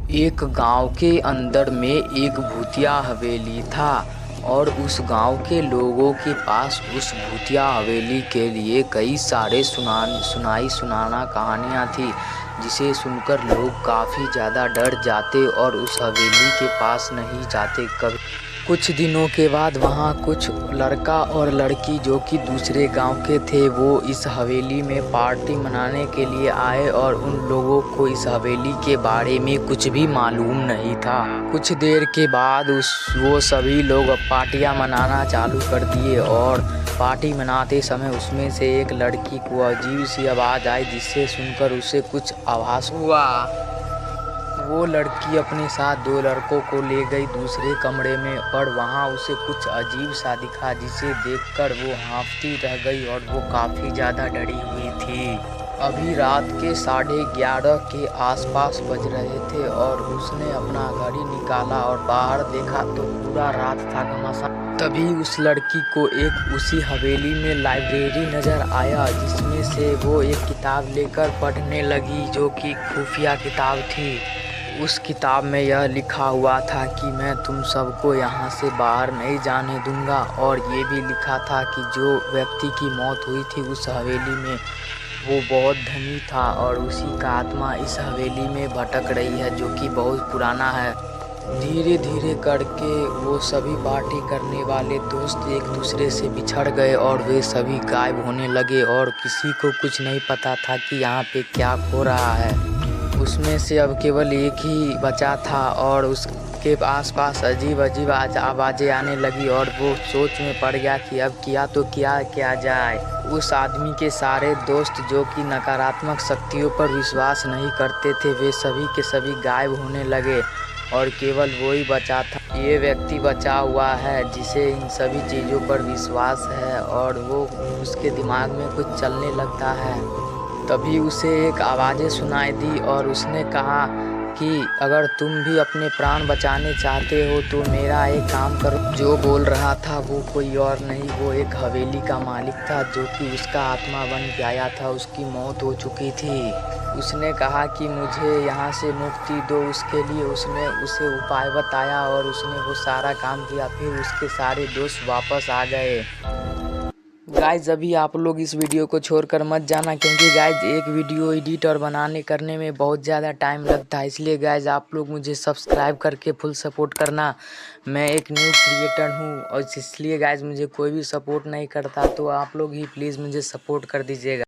एक गांव के अंदर में एक भूतिया हवेली था और उस गांव के लोगों के पास उस भूतिया हवेली के लिए कई सारे सुनाना कहानियाँ थी, जिसे सुनकर लोग काफ़ी ज़्यादा डर जाते और उस हवेली के पास नहीं जाते कभी। कुछ दिनों के बाद वहाँ कुछ लड़का और लड़की जो कि दूसरे गांव के थे, वो इस हवेली में पार्टी मनाने के लिए आए और उन लोगों को इस हवेली के बारे में कुछ भी मालूम नहीं था। कुछ देर के बाद वो सभी लोग पार्टियां मनाना चालू कर दिए और पार्टी मनाते समय उसमें से एक लड़की को अजीब सी आवाज़ आई, जिससे सुनकर उसे कुछ आभास हुआ। वो लड़की अपने साथ दो लड़कों को ले गई दूसरे कमरे में, पर वहाँ उसे कुछ अजीब सा दिखा, जिसे देखकर वो हाँफती रह गई और वो काफ़ी ज़्यादा डरी हुई थी। अभी रात के 11:30 के आसपास बज रहे थे और उसने अपना घड़ी निकाला और बाहर देखा तो पूरा रात था घमासान। तभी उस लड़की को एक उसी हवेली में लाइब्रेरी नज़र आया, जिसमें से वो एक किताब लेकर पढ़ने लगी, जो कि खुफिया किताब थी। उस किताब में यह लिखा हुआ था कि मैं तुम सबको यहाँ से बाहर नहीं जाने दूंगा, और ये भी लिखा था कि जो व्यक्ति की मौत हुई थी उस हवेली में, वो बहुत धनी था और उसी का आत्मा इस हवेली में भटक रही है, जो कि बहुत पुराना है। धीरे धीरे करके वो सभी पार्टी करने वाले दोस्त एक दूसरे से बिछड़ गए और वे सभी गायब होने लगे और किसी को कुछ नहीं पता था कि यहाँ पे क्या हो रहा है। उसमें से अब केवल एक ही बचा था और उसके आसपास अजीब अजीब आवाज़ें आने लगी और वो सोच में पड़ गया कि अब किया तो क्या जाए। उस आदमी के सारे दोस्त जो कि नकारात्मक शक्तियों पर विश्वास नहीं करते थे, वे सभी के सभी गायब होने लगे और केवल वो ही बचा था। ये व्यक्ति बचा हुआ है जिसे इन सभी चीज़ों पर विश्वास है और वो उसके दिमाग में कुछ चलने लगता है। तभी उसे एक आवाज़ें सुनाई दी और उसने कहा कि अगर तुम भी अपने प्राण बचाने चाहते हो तो मेरा एक काम करो। जो बोल रहा था वो कोई और नहीं, वो एक हवेली का मालिक था, जो कि उसका आत्मा बन के आया था। उसकी मौत हो चुकी थी। उसने कहा कि मुझे यहाँ से मुक्ति दो। उसके लिए उसने उसे उपाय बताया और उसने वो सारा काम किया। फिर उसके सारे दोस्त वापस आ गए। गाइज अभी आप लोग इस वीडियो को छोड़कर मत जाना, क्योंकि गाइज एक वीडियो एडिट और बनाने करने में बहुत ज़्यादा टाइम लगता है। इसलिए गाइज आप लोग मुझे सब्सक्राइब करके फुल सपोर्ट करना। मैं एक न्यू क्रिएटर हूँ और इसलिए गाइज मुझे कोई भी सपोर्ट नहीं करता, तो आप लोग ही प्लीज़ मुझे सपोर्ट कर दीजिएगा।